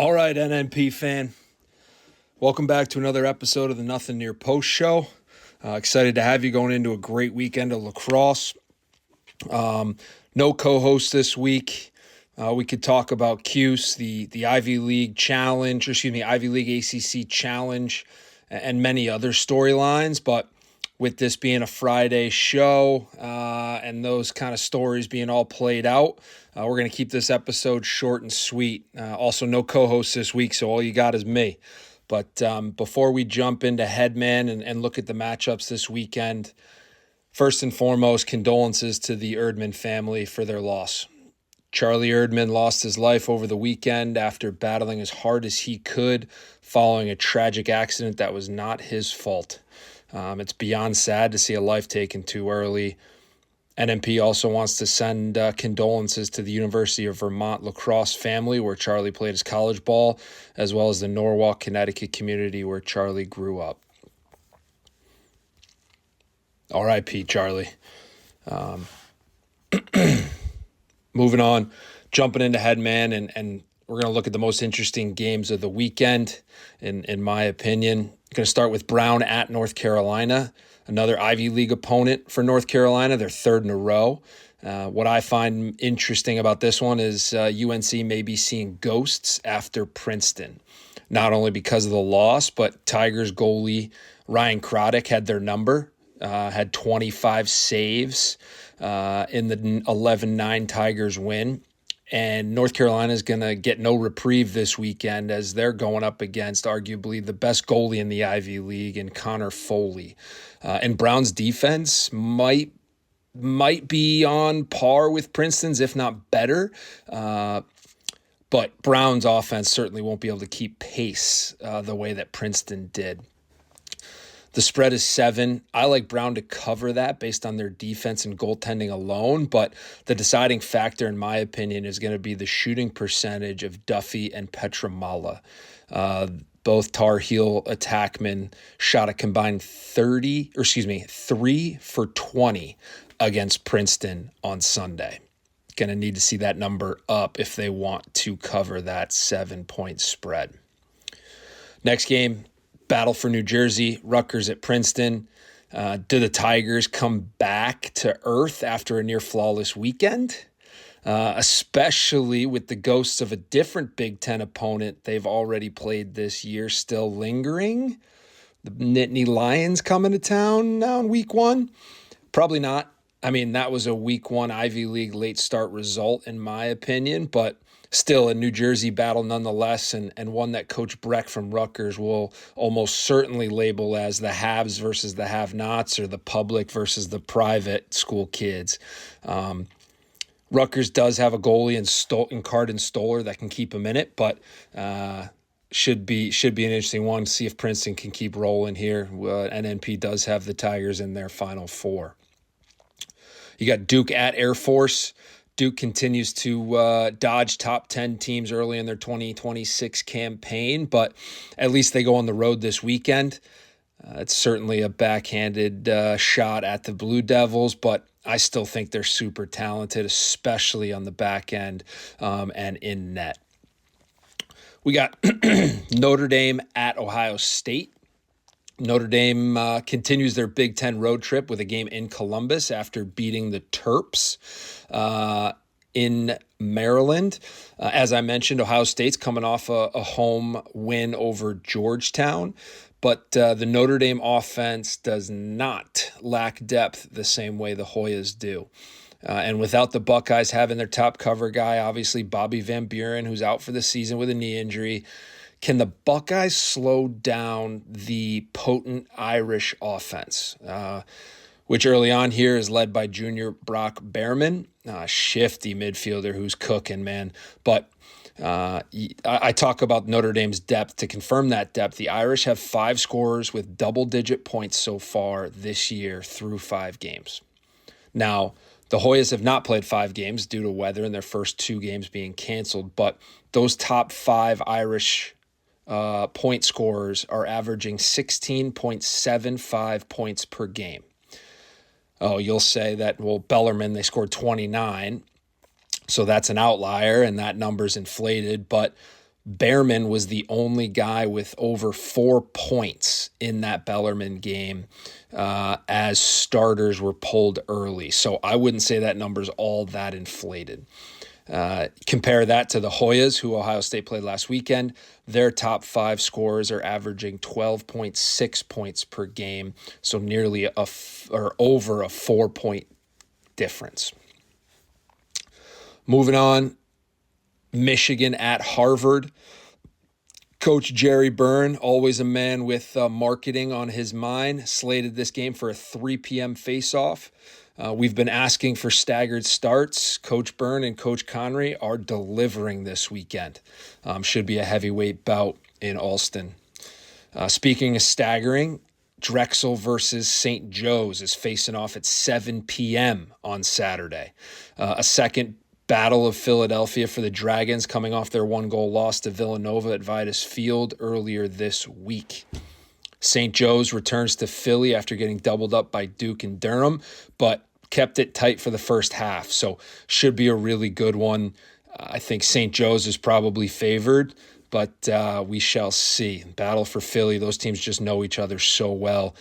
All right, NNP fan. Welcome back to another episode of the Nothing Near Post Show. Excited to have you going into a great weekend of lacrosse. No co-host this week. We could talk about CUSE, the Ivy League Challenge, Ivy League ACC Challenge, and many other storylines. But with this being a Friday show and those kind of stories being all played out, we're going to keep this episode short and sweet. Also, no co-host this week, so all you got is me. But before we jump into Headman and look at the matchups this weekend, first and foremost, condolences to the Erdmann family for their loss. Charlie Erdmann lost his life over the weekend after battling as hard as he could following a tragic accident that was not his fault. It's beyond sad to see a life taken too early. NMP also wants to send condolences to the University of Vermont lacrosse family where Charlie played his college ball, as well as the Norwalk, Connecticut community where Charlie grew up. R.I.P. Charlie. Moving on, jumping into Headman, and we're going to look at the most interesting games of the weekend, in my opinion. Going to start with Brown at North Carolina, another Ivy League opponent for North Carolina, their third in a row. What I find interesting about this one is UNC may be seeing ghosts after Princeton, not only because of the loss, but Tigers goalie Ryan Croddick had their number, had 25 saves in the 11-9 Tigers win. And North Carolina is going to get no reprieve this weekend as they're going up against arguably the best goalie in the Ivy League in Connor Foley. And Brown's defense might be on par with Princeton's, if not better. But Brown's offense certainly won't be able to keep pace the way that Princeton did. The spread is 7. I like Brown to cover that based on their defense and goaltending alone, but the deciding factor, in my opinion, is going to be the shooting percentage of Duffy and Petramala. Both Tar Heel attackmen shot a combined 3 for 20 against Princeton on Sunday. Going to need to see that number up if they want to cover that 7-point spread. Next game, battle for New Jersey, Rutgers at Princeton. Do the Tigers come back to earth after a near-flawless weekend? Especially with the ghosts of a different Big Ten opponent they've already played this year still lingering? The Nittany Lions coming to town now in week 1? Probably not. I mean, that was a week 1 Ivy League late start result in my opinion, but still a New Jersey battle nonetheless, and one that Coach Breck from Rutgers will almost certainly label as the haves versus the have-nots, or the public versus the private school kids. Rutgers does have a goalie in Cardin Stoller that can keep him in it, but should be an interesting one to see if Princeton can keep rolling here. NNP does have the Tigers in their Final Four. You got Duke at Air Force. Duke continues to dodge top 10 teams early in their 2026 campaign, but at least they go on the road this weekend. It's certainly a backhanded shot at the Blue Devils, but I still think they're super talented, especially on the back end and in net. We got Notre Dame at Ohio State. Notre Dame continues their Big Ten road trip with a game in Columbus after beating the Terps in Maryland. As I mentioned, Ohio State's coming off a home win over Georgetown, but the Notre Dame offense does not lack depth the same way the Hoyas do. And without the Buckeyes having their top cover guy, obviously Bobby Van Buren, who's out for the season with a knee injury, can the Buckeyes slow down the potent Irish offense, which early on here is led by junior Brock Behrman, shifty midfielder who's cooking, man. But I talk about Notre Dame's depth. To confirm that depth, the Irish have 5 scorers with double-digit points so far this year through 5 games. Now, the Hoyas have not played 5 games due to weather and their first 2 games being canceled, but those top 5 Irish point scorers are averaging 16.75 points per game. Oh, you'll say that, well, Bellarmine, they scored 29, so that's an outlier, and that number's inflated. But Behrman was the only guy with over 4 points in that Bellarmine game as starters were pulled early. So I wouldn't say that number's all that inflated. Compare that to the Hoyas, who Ohio State played last weekend. Their top 5 scorers are averaging 12.6 points per game, so nearly over a 4-point difference. Moving on, Michigan at Harvard. Coach Jerry Byrne, always a man with marketing on his mind, slated this game for a 3 p.m. face-off. We've been asking for staggered starts. Coach Byrne and Coach Connery are delivering this weekend. Should be a heavyweight bout in Alston. Speaking of staggering, Drexel versus St. Joe's is facing off at 7 p.m. on Saturday. A second Battle of Philadelphia for the Dragons, coming off their 1-goal loss to Villanova at Vitus Field earlier this week. St. Joe's returns to Philly after getting doubled up by Duke and Durham, but kept it tight for the first half, so should be a really good one. I think St. Joe's is probably favored, but we shall see. Battle for Philly, those teams just know each other so well.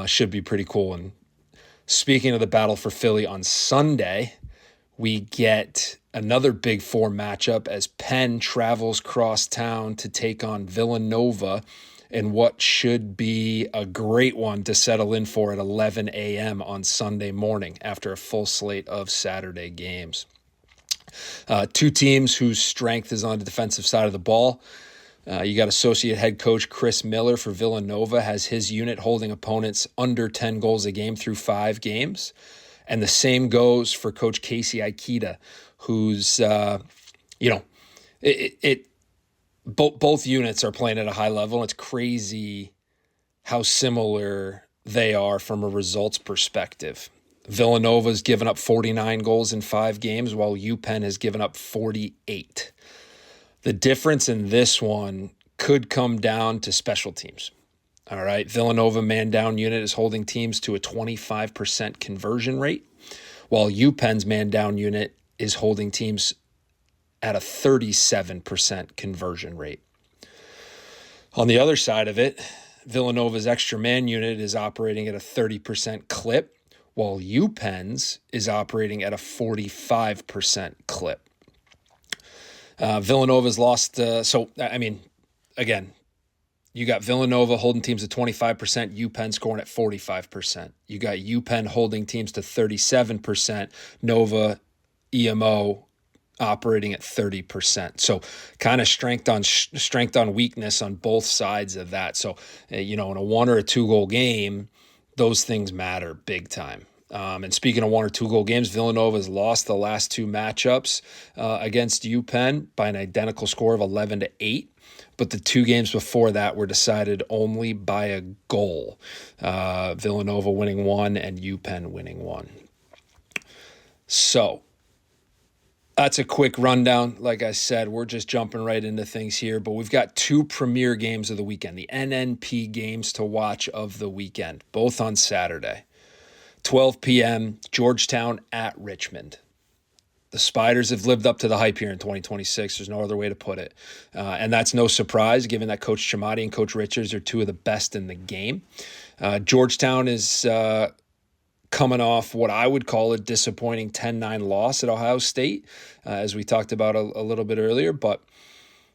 Should be pretty cool. And speaking of the Battle for Philly, on Sunday, we get another Big Four matchup as Penn travels cross town to take on Villanova in what should be a great one to settle in for at 11 a.m. on Sunday morning after a full slate of Saturday games. Two teams whose strength is on the defensive side of the ball. You got associate head coach Chris Miller for Villanova, has his unit holding opponents under 10 goals a game through 5 games. And the same goes for Coach Casey Ikeda, who's, both units are playing at a high level. It's crazy how similar they are from a results perspective. Villanova's given up 49 goals in 5 games, while UPenn has given up 48. The difference in this one could come down to special teams. All right, Villanova man-down unit is holding teams to a 25% conversion rate, while UPenn's man-down unit is holding teams at a 37% conversion rate. On the other side of it, Villanova's extra man unit is operating at a 30% clip, while UPenn's is operating at a 45% clip. Villanova's lost, again, you got Villanova holding teams at 25%, UPenn scoring at 45%. You got UPenn holding teams to 37%, Nova, EMO operating at 30%. So kind of strength on weakness on both sides of that. So, in a 1 or a 2 goal game, those things matter big time. And speaking of 1 or 2 goal games, Villanova has lost the last 2 matchups against UPenn by an identical score of 11-8. But the 2 games before that were decided only by a goal. Villanova winning 1 and UPenn winning 1. So that's a quick rundown. Like I said, we're just jumping right into things here. But we've got 2 premier games of the weekend, the NNP games to watch of the weekend, both on Saturday. 12 p.m., Georgetown at Richmond. The Spiders have lived up to the hype here in 2026. There's no other way to put it. And that's no surprise, given that Coach Chamati and Coach Richards are 2 of the best in the game. Georgetown is coming off what I would call a disappointing 10-9 loss at Ohio State, as we talked about a little bit earlier. But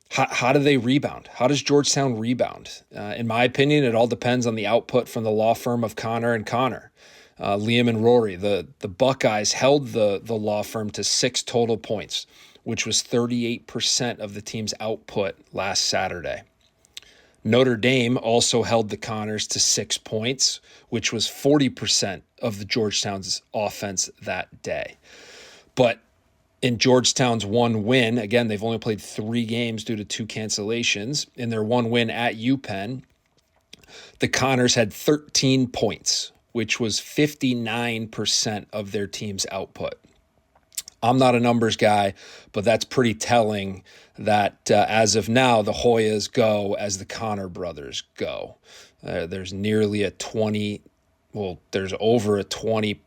how do they rebound? How does Georgetown rebound? In my opinion, it all depends on the output from the law firm of Connor and Connor. Liam and Rory, the Buckeyes held the law firm to 6 total points, which was 38% of the team's output last Saturday. Notre Dame also held the Connors to 6 points, which was 40% of the Georgetown's offense that day. But in Georgetown's 1 win, again, they've only played 3 games due to 2 cancellations. In their 1 win at UPenn, the Connors had 13 points, which was 59% of their team's output. I'm not a numbers guy, but that's pretty telling that as of now, the Hoyas go as the Connor brothers go. There's over a 20%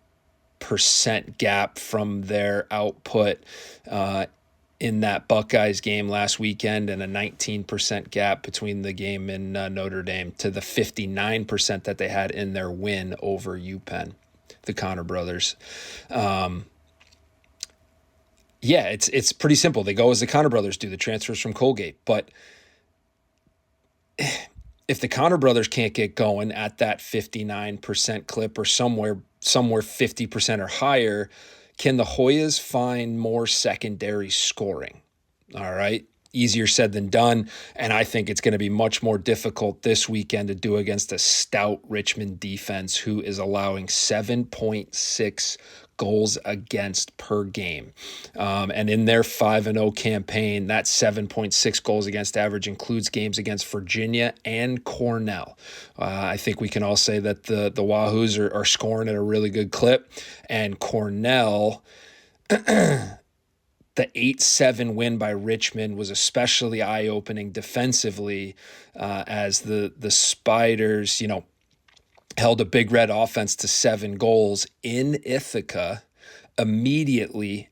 gap from their output in that Buckeyes game last weekend, and a 19% gap between the game in Notre Dame to the 59% that they had in their win over UPenn, the Connor brothers. Yeah, it's pretty simple. They go as the Connor brothers do, the transfers from Colgate. But if the Connor brothers can't get going at that 59% clip or somewhere 50% or higher, can the Hoyas find more secondary scoring? All right. Easier said than done. And I think it's going to be much more difficult this weekend to do against a stout Richmond defense who is allowing 7.6 goals against per game. And in their 5-0 campaign, that 7.6 goals against average includes games against Virginia and Cornell. I think we can all say that the Wahoos are scoring at a really good clip. And Cornell, the 8-7 win by Richmond was especially eye-opening defensively as the Spiders, held a Big Red offense to 7 goals in Ithaca immediately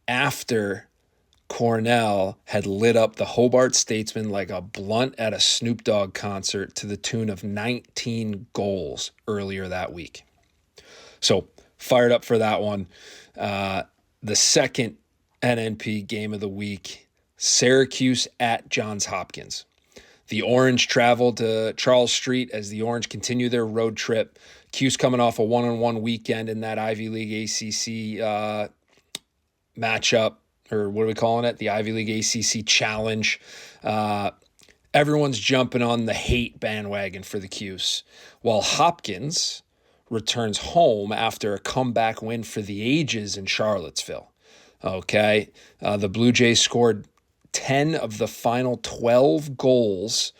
after Cornell had lit up the Hobart Statesman like a blunt at a Snoop Dogg concert to the tune of 19 goals earlier that week. So fired up for that one. The second NNP game of the week, Syracuse at Johns Hopkins. The Orange traveled to Charles Street as the Orange continue their road trip. Cuse coming off a 1-on-1 weekend in that Ivy League ACC matchup, or what are we calling it? The Ivy League ACC Challenge. Everyone's jumping on the hate bandwagon for the Cuse, while Hopkins returns home after a comeback win for the ages in Charlottesville. Okay, the Blue Jays scored 10 of the final 12 goals,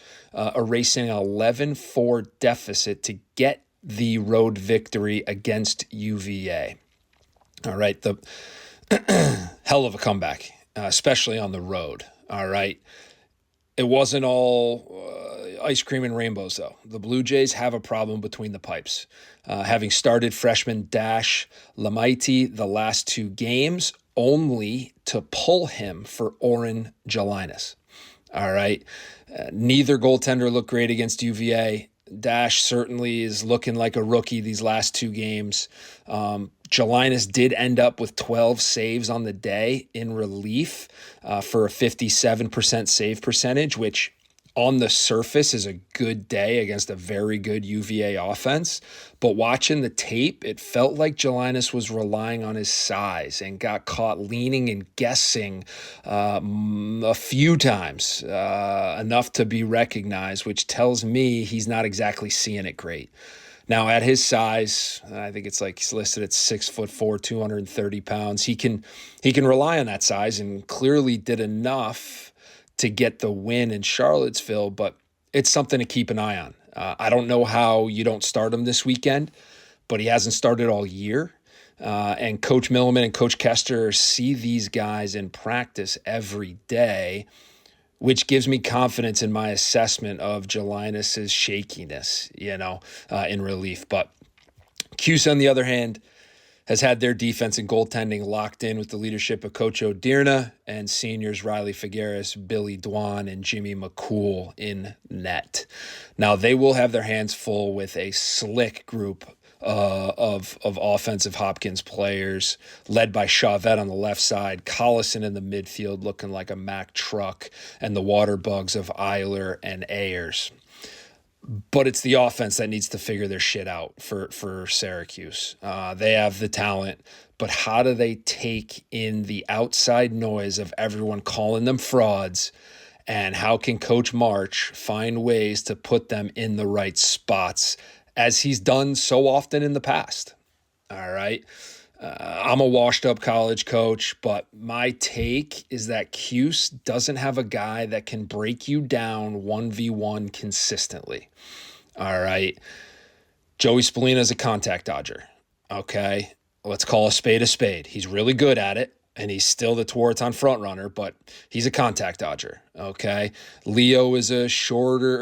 erasing an 11-4 deficit to get the road victory against UVA. All right, the hell of a comeback, especially on the road. All right, it wasn't all ice cream and rainbows, though. The Blue Jays have a problem between the pipes. Having started freshman Dash Lamaiti the last 2 games, only to pull him for Oren Jelinas. All right. Neither goaltender looked great against UVA. Dash certainly is looking like a rookie these last 2 games. Jelinas did end up with 12 saves on the day in relief for a 57% save percentage, which on the surface is a good day against a very good UVA offense. But watching the tape, it felt like Jelinas was relying on his size and got caught leaning and guessing a few times, enough to be recognized, which tells me he's not exactly seeing it great. Now, at his size, I think it's like he's listed at 6'4", 230 pounds. He can rely on that size and clearly did enough to get the win in Charlottesville, but it's something to keep an eye on. I don't know how you don't start him this weekend, but he hasn't started all year. And Coach Milliman and Coach Kester see these guys in practice every day, which gives me confidence in my assessment of Jelinas' shakiness, in relief. But Cuse, on the other hand, has had their defense and goaltending locked in with the leadership of Coach O'Dearna and seniors Riley Figueres, Billy Dwan, and Jimmy McCool in net. Now, they will have their hands full with a slick group of offensive Hopkins players, led by Chavette on the left side, Collison in the midfield looking like a Mack truck, and the water bugs of Eiler and Ayers. But it's the offense that needs to figure their shit out for Syracuse. They have the talent, but how do they take in the outside noise of everyone calling them frauds? And how can Coach March find ways to put them in the right spots, as he's done so often in the past? All right. I'm a washed-up college coach, but my take is that Cuse doesn't have a guy that can break you down 1v1 consistently. All right. Joey Spallina is a contact dodger. Okay. Let's call a spade a spade. He's really good at it, and he's still the Tewaaraton front runner, but he's a contact dodger. Okay. Leo's a shooter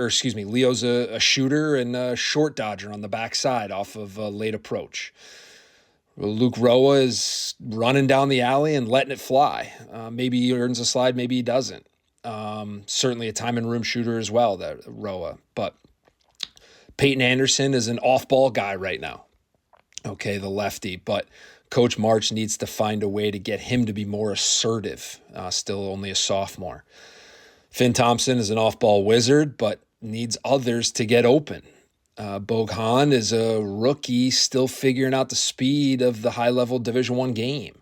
and a short dodger on the backside off of a late approach. Luke Roa is running down the alley and letting it fly. Maybe he earns a slide, maybe he doesn't. Certainly a time and room shooter as well, that Roa. But Peyton Anderson is an off-ball guy right now. Okay, the lefty. But Coach March needs to find a way to get him to be more assertive. Still only a sophomore. Finn Thompson is an off-ball wizard, but needs others to get open. Boghan is a rookie still figuring out the speed of the high-level Division I game.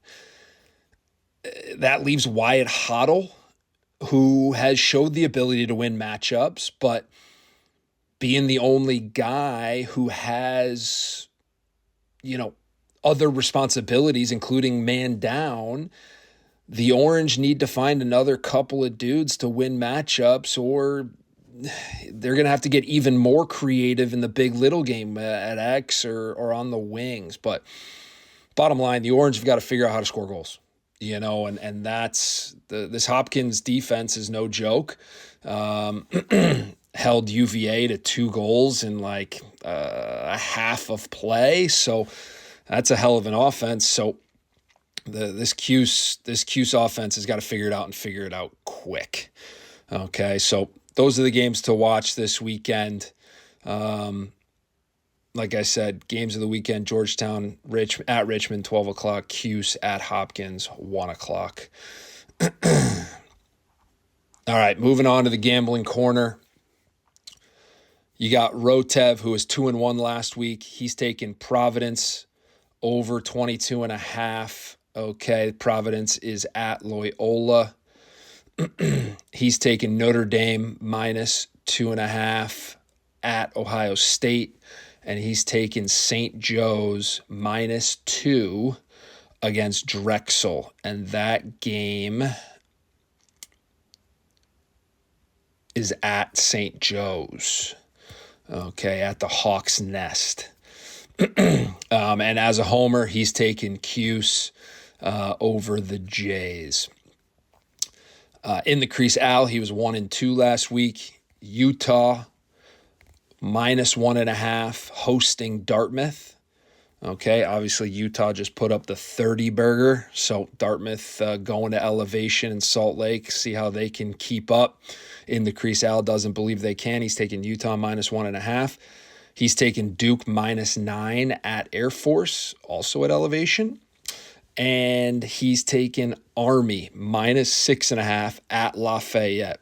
That leaves Wyatt Hoddle, who has showed the ability to win matchups, but being the only guy who has, other responsibilities, including man down, the Orange need to find another couple of dudes to win matchups, or they're going to have to get even more creative in the big little game at X or on the wings. But bottom line, the Orange have got to figure out how to score goals, and that's this Hopkins defense is no joke. Held UVA to 2 goals in like a half of play. So that's a hell of an offense. So this Cuse offense has got to figure it out and figure it out quick. Okay, so those are the games to watch this weekend. Like I said, games of the weekend: Georgetown at Richmond, 12 o'clock. Cuse at Hopkins, 1 o'clock. All right, moving on to the gambling corner. You got Rotev, who was 2-1 last week. He's taken Providence over 22.5. Okay, Providence is at Loyola. He's taken Notre Dame minus 2.5 at Ohio State. And he's taken St. Joe's minus 2 against Drexel. And that game is at St. Joe's. Okay, at the Hawks' Nest. And as a homer, he's taken Cuse over the Jays. In the crease, Al, he was 1-2 last week. Utah, minus 1.5, hosting Dartmouth. Okay, obviously Utah just put up the 30 burger, so Dartmouth going to elevation in Salt Lake, see how they can keep up. In the crease, Al doesn't believe they can. He's taking Utah minus 1.5. He's taken Duke minus 9 at Air Force, also at elevation. And he's taken Army minus 6.5 at Lafayette.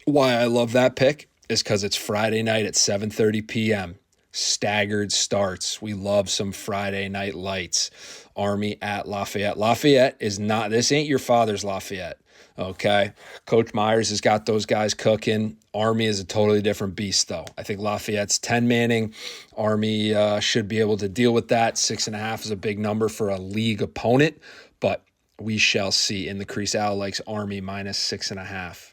Why I love that pick is because it's Friday night at 7:30 p.m. Staggered starts. We love some Friday night lights. Army at Lafayette. Lafayette is not, this ain't your father's Lafayette. Okay. Coach Myers has got those guys cooking. Army is a totally different beast, though. I think Lafayette's 10 manning. Army should be able to deal with that. 6.5 is a big number for a league opponent, but we shall see. In the crease, Al likes Army minus 6.5.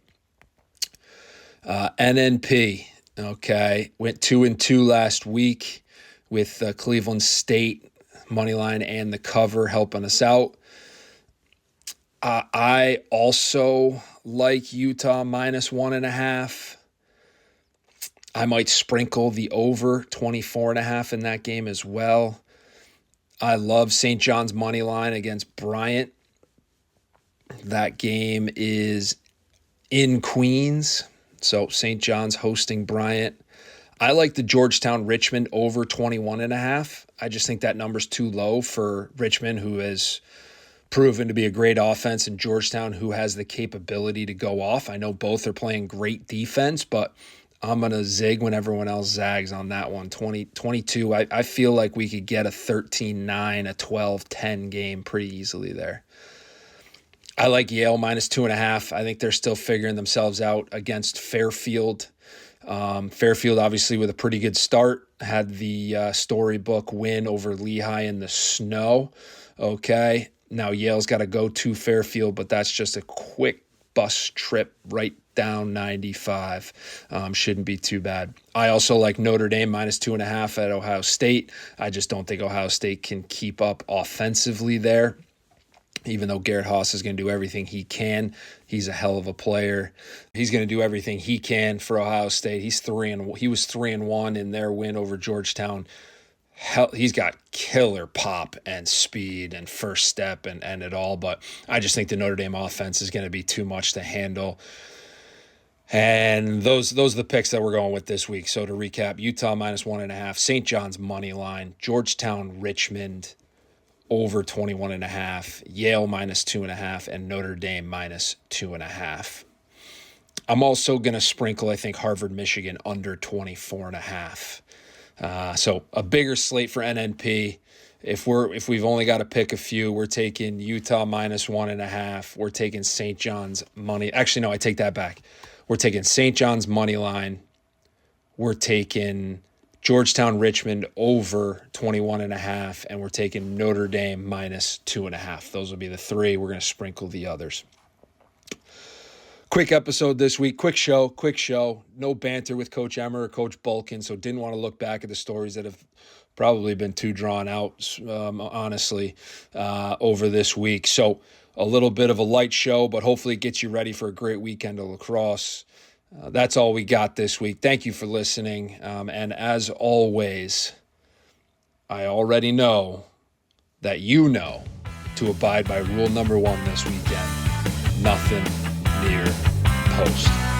NNP, okay, went 2-2 last week with Cleveland State moneyline and the cover helping us out. I also like Utah minus 1.5. I might sprinkle the over 24.5 in that game as well. I love St. John's money line against Bryant. That game is in Queens, so St. John's hosting Bryant. I like the Georgetown-Richmond over 21.5. I just think that number's too low for Richmond, who has proven to be a great offense, and Georgetown, who has the capability to go off. I know both are playing great defense, but I'm going to zig when everyone else zags on that one. 22, I feel like we could get a 13-9, a 12-10 game pretty easily there. I like Yale minus 2.5. I think they're still figuring themselves out against Fairfield. Fairfield, obviously, with a pretty good start, had the storybook win over Lehigh in the snow. Okay. Now Yale's got to go to Fairfield, but that's just a quick bus trip right down 95. Shouldn't be too bad. I also like Notre Dame minus 2.5 at Ohio State. I just don't think Ohio State can keep up offensively there. Even though Garrett Haas is going to do everything he can, he's a hell of a player. He's going to do everything he can for Ohio State. He was 3-1 in their win over Georgetown. he's got killer pop and speed and first step and it all. But I just think the Notre Dame offense is going to be too much to handle. And those are the picks that we're going with this week. So to recap, Utah -1.5, St. John's money line, Georgetown, Richmond over 21.5, Yale -2.5, and Notre Dame -2.5. I'm also going to sprinkle, I think, Harvard, Michigan under 24.5. So a bigger slate for NNP. If we've only got to pick a few, we're taking Utah -1.5. We're taking St. John's money. Actually, no, I take that back. We're taking St. John's money line. We're taking Georgetown, Richmond over 21.5, and we're taking Notre Dame -2.5. Those will be the three. We're going to sprinkle the others. Quick episode this week. Quick show. No banter with Coach Emmer or Coach Bulkin, so didn't want to look back at the stories that have probably been too drawn out, honestly, over this week. So a little bit of a light show, but hopefully it gets you ready for a great weekend of lacrosse. That's all we got this week. Thank you for listening. And as always, I already know that you know to abide by rule number 1 this weekend. Nothing near post.